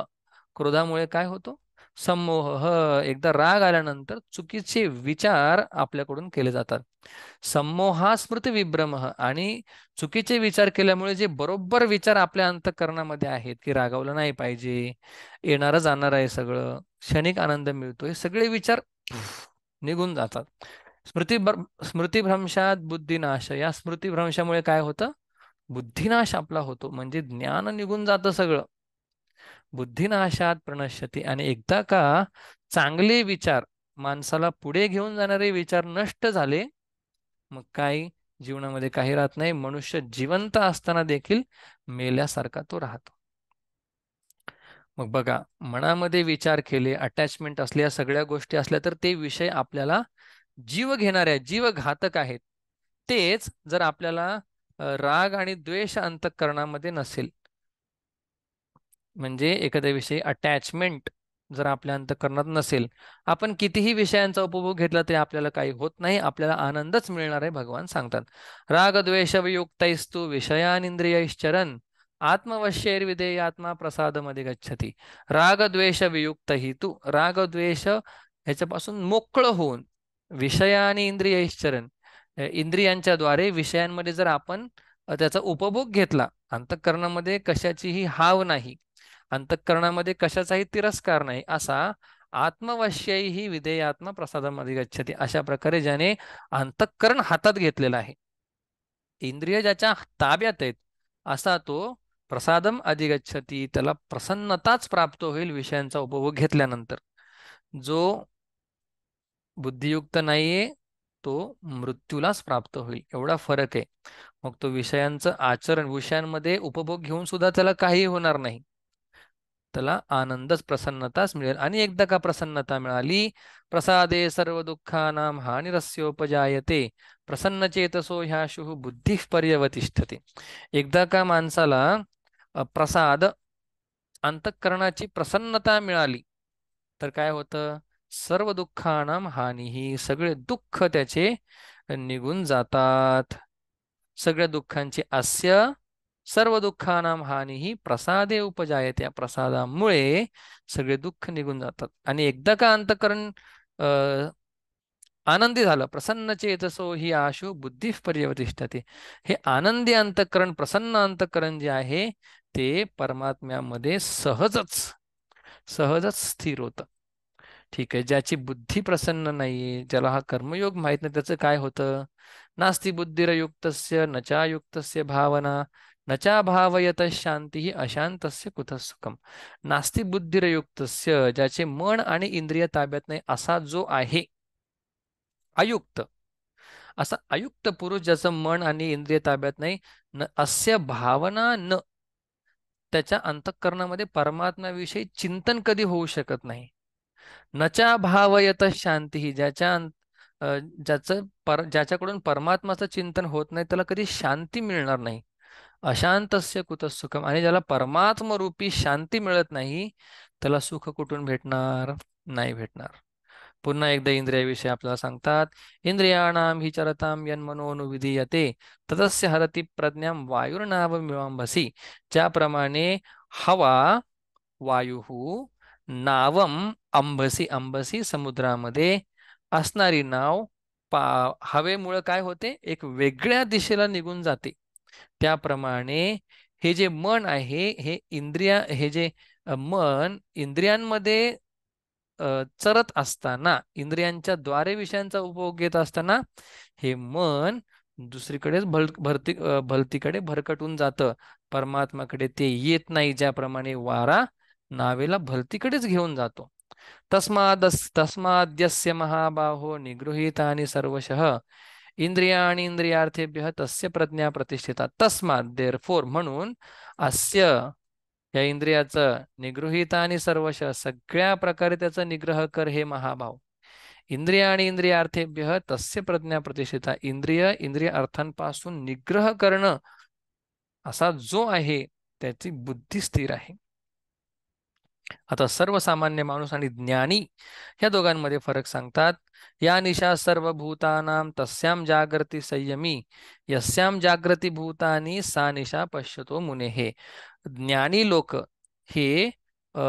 क्रोधामुळे काय होतो, संमोह. एकदा राग आल्यानंतर चुकीचे विचार आपल्याकडून केले जातात. संमोहा स्मृती विभ्रम, आणि चुकीचे विचार केल्यामुळे जे बरोबर विचार आपल्या अंतःकरणामध्ये आहेत, की रागावलं नाही पाहिजे, येणारं जाणार आहे सगळं, क्षणिक आनंद मिळतो, हे सगळे विचार निघून जातात. स्मृतिभ्रंशात बुद्धिनाश, या स्मृतिभ्रंशामुळे काय होतं, बुद्धिनाश आपला होतो, म्हणजे ज्ञान निघून जातं सगळं. बुद्धिनाशात प्रणश्यती, आणि एकदा का चांगले विचार, माणसाला पुढे घेऊन जाणारे विचार नष्ट झाले, मग काही जीवनामध्ये काही राहत नाही. मनुष्य जिवंत असताना देखील मेल्यासारखा तो राहतो. मग बघा, मनामध्ये विचार केले, अटॅचमेंट असल्या, सगळ्या गोष्टी असल्या, तर ते विषय आपल्याला जीव घेणाऱ्या, जीवघातक आहेत. तेच जर आपल्याला राग आणि द्वेष अंतःकरणामध्ये नसेल, म्हणजे एखाद्या विषयी अटॅचमेंट जर आपल्या अंतःकरणात नसेल, आपण कितीही विषयांचा उपभोग घेतला तरी आपल्याला काही होत नाही, आपल्याला आनंदच मिळणार आहे. भगवान सांगतात, राग द्वेषवियुक्तैस्तु विषयानिंद्रियैश्चरन् आत्मवश्यैर्विधेयात्मा प्रसादमध्ये गच्छति. राग द्वेष वियुक्त ही तू, राग द्वेष ह्याच्यापासून मोकळं होऊन, विषय आणि इंद्रियैश्चरन्, इंद्रियांच्या द्वारे विषयांमध्ये जर आपण त्याचा उपभोग घेतला, अंतःकरणामध्ये कशाचीही हाव नाही, अंतःकरणामध्ये कशाचाही तिरस्कार नाही, असा आत्मवश्यही विधेयात्मा प्रसादामध्ये गच्छति, अशा प्रकारे ज्याने अंतःकरण हातात घेतलेला आहे, इंद्रिय ज्याच्या ताब्यात आहेत, असा तो प्रसादम अधिगच्छति, त्याला प्रसन्नताच प्राप्त होईल विषयांचा उपभोग घेतल्यानंतर. जो बुद्धियुक्त नाहीये तो मृत्यूलाच प्राप्त होईल, एवढा फरक आहे. मग तो विषयांचं आचरण, विषयांमध्ये उपभोग घेऊन सुद्धा त्याला काही होणार नाही, त्याला आनंदच, प्रसन्नताच मिळेल. आणि एकदा का प्रसन्नता मिळाली, प्रसादे सर्व दुःखानां हानिरस्योपजायते प्रसन्नचेतसो ह्याशु बुद्धी पर्यवतिष्ठते. एकदा का माणसाला प्रसाद, अंतःकरणाची प्रसन्नता मिळाली, तर काय होतं, सर्व दुःखानां हानी, ही सगळे दुःख त्याचे निघून जातात. सगळ्या दुःखांची अस्य सर्व दुःखानां हानी ही प्रसादे उपजायते, त्या प्रसादामुळे सगळे दुःख निघून जातात. आणि एकदा का अंतःकरण आनंदी झालं, प्रसन्न चेतसो ही आशु बुद्धी पर्यवतिष्ठते, हे आनंदी अंतःकरण, प्रसन्न अंतःकरण जे आहे ते परमात्म्यामध्ये सहजच सहजच स्थिर होतं. ठीक आहे, ज्याची बुद्धी प्रसन्न नाहीये, ज्याला हा कर्मयोग माहित नाही, त्याचं काय होतं, नास्ति बुद्धिरयुक्तस्य न चायुक्तस्य भावना न चा भावयत शांती अशांतस्य कुतः सुखम. नास्ति बुद्धिरयुक्तस्य, ज्याचे मन आणि इंद्रिय ताब्यात नाही, असा जो आहे अयुक्त, असा अयुक्त पुरुष ज्याचं मन आणि इंद्रिय ताब्यात नाही, न अस्य भावना न, त्याच्या अंतःकरणामध्ये परमात्म्याविषयी चिंतन कधी होऊ शकत नाही. नचा भावयत शांती, ज्याच्याकडून परमात्माचं चिंतन होत नाही, त्याला कधी शांती मिळणार नाही. अशांतस्य कुतः सुखम, आणि ज्याला परमात्म रूपी शांती मिळत नाही, त्याला सुख कुठून भेटणार, नाही भेटणार. पुन्हा एकदा इंद्रियाविषयी आपल्याला सांगतात, इंद्रियाणाम हि चरताम यन्मनोनुविधीयते ततस्य हरति प्रज्ञां वायुर्नावमिवांभसी. ज्याप्रमाणे हवा, वायू, नावम अंबसी, अंबसी समुद्रामध्ये असणारी नाव, हवेमुळे काय होते, एक वेगळ्या दिशेला निघून जाते. त्याप्रमाणे हे जे मन आहे, हे हे जे मन इंद्रियांमध्ये चरत असताना, इंद्रियांच्या द्वारे विषयांचा उपभोग घेत असताना हे मन दुसरीकडेच भलतीकडे भरकटून जातं. परमात्माकडे ते येत नाही, ज्याप्रमाणे वारा नावेला भलतीकडेच घेऊन जातो. तस्माद्यस्य महाबाहो निगृहीतानि सर्वशः इंद्रियाणि इंद्रियार्थेभ्यः तस्य प्रज्ञा प्रतिष्ठिता. तस्मात् देअरफॉर, म्हणून, अस्य, या इंद्रियाचं, निगृहीतानि सर्वशः, सगळ्या प्रकारे त्याचा निग्रह कर हे महाभाव. इंद्रिय आणि इंद्रियार्थेभ्य तस्य प्रज्ञा प्रतिष्ठिता, इंद्रिय इंद्रिय अर्थांपासून निग्रह करणं असा जो आहे त्याची बुद्धी स्थिर आहे. आता सर्वसामान्य माणूस आणि ज्ञानी या दोघांमध्ये फरक सांगतात. या निशा सर्वभूतानां तस्याम जागृती संयमी यस्याम जागृती भूतानी सा निशा पश्यतो मुनेः. ज्ञानी लोक हे अ,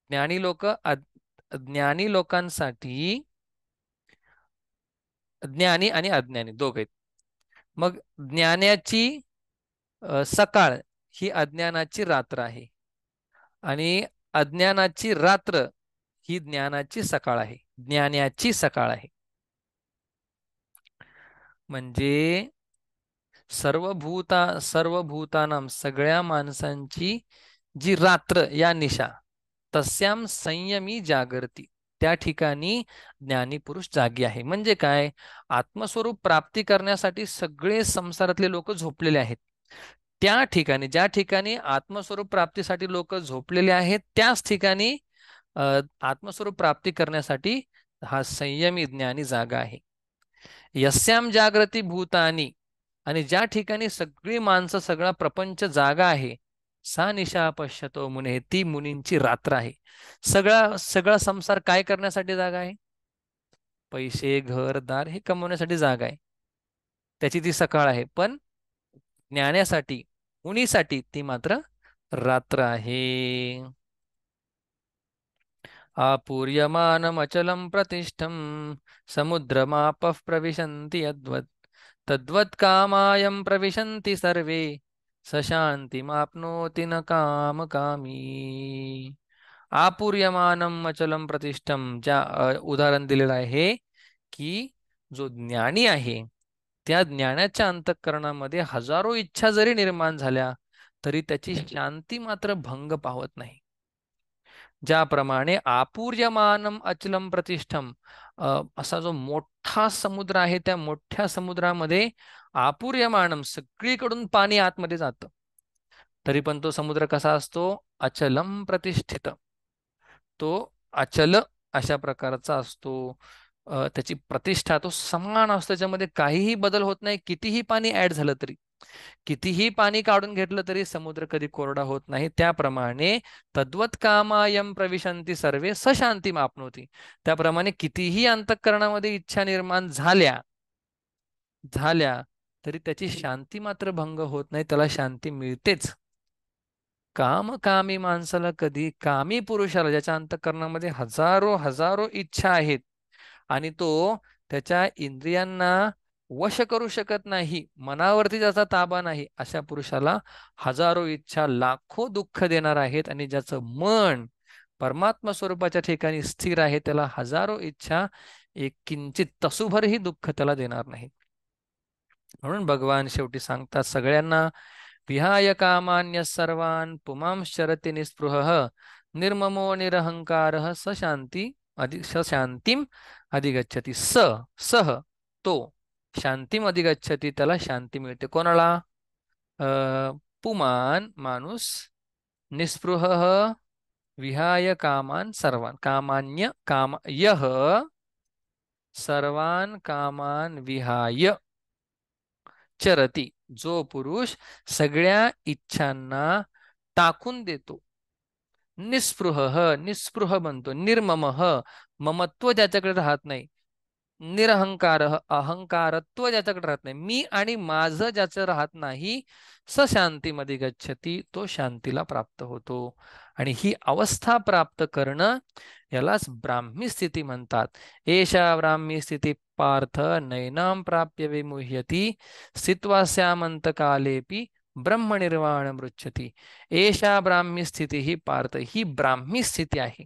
ज्ञानी लोक ज्ञानी लोकांसाठी ज्ञानी आणि अज्ञानी दोघ आहेत. मग ज्ञानाची सकाळ ही अज्ञानाची रात्र आहे आणि अज्ञानाची रात्र ही ज्ञानाची सकाळ आहे, ज्ञानाची सकाळ आहे. म्हणजे सर्वभूतानाम, सगळ्या माणसांची जी रात्र या निशा, तस्याम संयमी जागरती, त्या ठिकाणी ज्ञानी पुरुष जागी आहे. म्हणजे काय, आत्मस्वरूप प्राप्ती करण्यासाठी सगळे संसारातले लोक झोपलेले आहेत. त्या ठिकाणी, ज्या ठिकाणी आत्मस्वरूप प्राप्तीसाठी लोक झोपलेले आहेत, त्याच ठिकाणी आत्मस्वरूप प्राप्ती करण्यासाठी हा संयमी ज्ञानी जागा आहे. यस्याम जागृती भूतानी, आणि ज्या ठिकाणी सगळी माणसं, सगळा प्रपंच जागा आहे, सा निशा पश्यतो मुने, ती मुनींची रात्र आहे. सगळा संसार काय करण्यासाठी जागा आहे? पैसे, घर, दार हे कमवण्यासाठी जागा आहे, त्याची ती सकाळ आहे. पण ज्ञानासाठी, मुनीसाठी ती मात्र रात्र आहे. आपूर्यमानमचलं प्रतिष्ठं समुद्रमापः प्रविशन्ति यद्वत् तद्वत् कामायं प्रविशन्ति सर्वे स शान्तिमाप्नोति न कामकामी. आपूर्यमानम अचलम प्रतिष्ठम, ज्या उदाहरण दिलेलं आहे की जो ज्ञानी आहे त्या ज्ञानाच्या अंतःकरणामध्ये हजारो इच्छा जरी निर्माण झाल्या तरी त्याची शांती मात्र भंग पावत नाही. ज्याप्रमाणे आपूर्यमानम अचलम प्रतिष्ठम, असा जो मोठा समुद्र आहे, त्या मोठ्या समुद्रामध्ये आपूर्यमानम, सगळीकडून पाणी आतमध्ये जातं, तरी पण तो समुद्र कसा असतो? अचलम प्रतिष्ठित, तो अचल अशा प्रकारचा असतो. त्याची प्रतिष्ठा, तो समान असतो, त्याच्यामध्ये काहीही बदल होत नाही. कितीही पाणी ऍड झालं तरी, कितीही पाणी काढून घेतलं तरी समुद्र कधी कोरडा होत नाही. त्याप्रमाणे तद्वत कामायम प्रविशन्ति सर्वे स शांती आपनोती, त्याप्रमाणे कितीही अंतःकरणामध्ये इच्छा निर्माण झाल्या तरी त्याची शांती मात्र भंग होत नाही, त्याला शांती मिळतेच. कामकामी माणसाला, कधी कामी पुरुषाला, ज्याच्या अंतःकरणामध्ये हजारो हजारो इच्छा आहेत आणि तो त्याच्या इंद्रियांना वश करू शकत नाही, मनावरती त्याचा ताबा नाही, अशा पुरुषाला हजारो इच्छा लाखो दुःख देणार आहेत. आणि ज्याचं मन परमात्मा स्वरूपाच्या ठिकाणी स्थिर आहे त्याला हजारो इच्छा एक किंचित तसूभरही दुःख त्याला देणार नाही. म्हणून भगवान शेवटी सांगतात सगळ्यांना, विहाय कामान्य सर्वान् पुमांश्चरति निस्पृहः निर्ममो निरहंकारः स शांतीम अधिगच्छति. सह तो शांतीम अधिगच्छति, त्याला शांती मिळते. कोणाला? पुमान माणूस, निस्पृहः विहाय कामान सर्वान, कामान्य काम यह सर्वान कामान विहाय चरती, जो पुरुष सगळ्या इच्छांना टाकून देतो. निस्पृह बनतो, निर्ममः, ममत्व ज्याच्याकडे राहत नाही, निरहंकार, अहंकारत्व ज्याच्याकडे राहत नाही, मी आणि माझं ज्याचं राहत नाही, स शांतीमध्ये गच्छती, तो शांतीला प्राप्त होतो. आणि ही अवस्था प्राप्त करणं यालाच ब्राह्मी स्थिती म्हणतात. एषा ब्राह्मी स्थिती पार्थ नैनाम प्राप्य विमुह्यती स्थित्वा स्यामंत कालेपि ब्रह्मनिर्वाणमृच्छति. एषा ब्राह्मी स्थिती ही पार्थ, ही ब्राह्मी स्थिती आहे.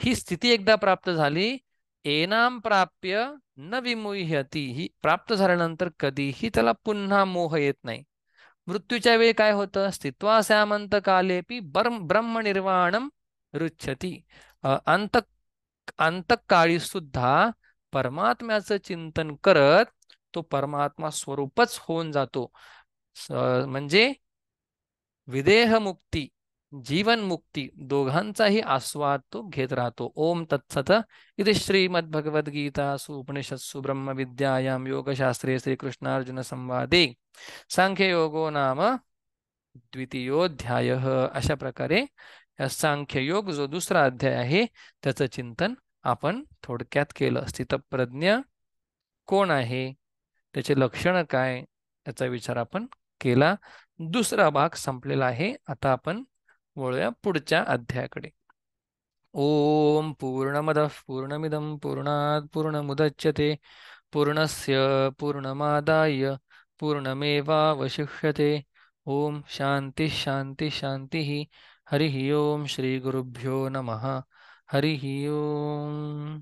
ही स्थिती एकदा प्राप्त झाली, एनाम प्राप्य न विमुह्यती, ही प्राप्त झाल्यानंतर कधीही त्याला पुन्हा मोह येत नाही. मृत्यूच्या वेळी काय होतं? स्थित्वा स्यामंत कालेपि ब्रह्मनिर्वाणम रुच्छती. अंत अंतकाळी सुद्धा परमात्म्याचं चिंतन करत तो परमात्मा स्वरूपच होऊन जातो. म्हणजे विदेह मुक्ती, जीवन मुक्ती दोघांचाही आस्वाद तो घेत राहतो. ओम तत्सत. इति श्रीमद्भगवद्गीतासु उपनिषत्सु ब्रह्मविद्यायां योगशास्त्रे श्रीकृष्णार्जुन संवादे सांख्ययोगो नाम द्वितीयोध्यायः. अशा प्रकारे या सांख्ययोग जो दुसरा अध्याय आहे त्याचं चिंतन आपण थोडक्यात केलं. स्थितप्रज्ञ कोण आहे, त्याचे लक्षण काय, याचा विचार आपण केला. दुसरा भाग संपलेला आहे. आता आपण वळूया पुढच्या अध्यायाकडे. ओम पूर्णमदः पूर्णमिदं पूर्णात् पूर्णमुदच्यते पूर्णस्य पूर्णमादाय पूर्णमेवावशिष्यते. ओम शांति शांति शांतिः. हरिः ओम श्री गुरुभ्यो नमः. हरिः ओम.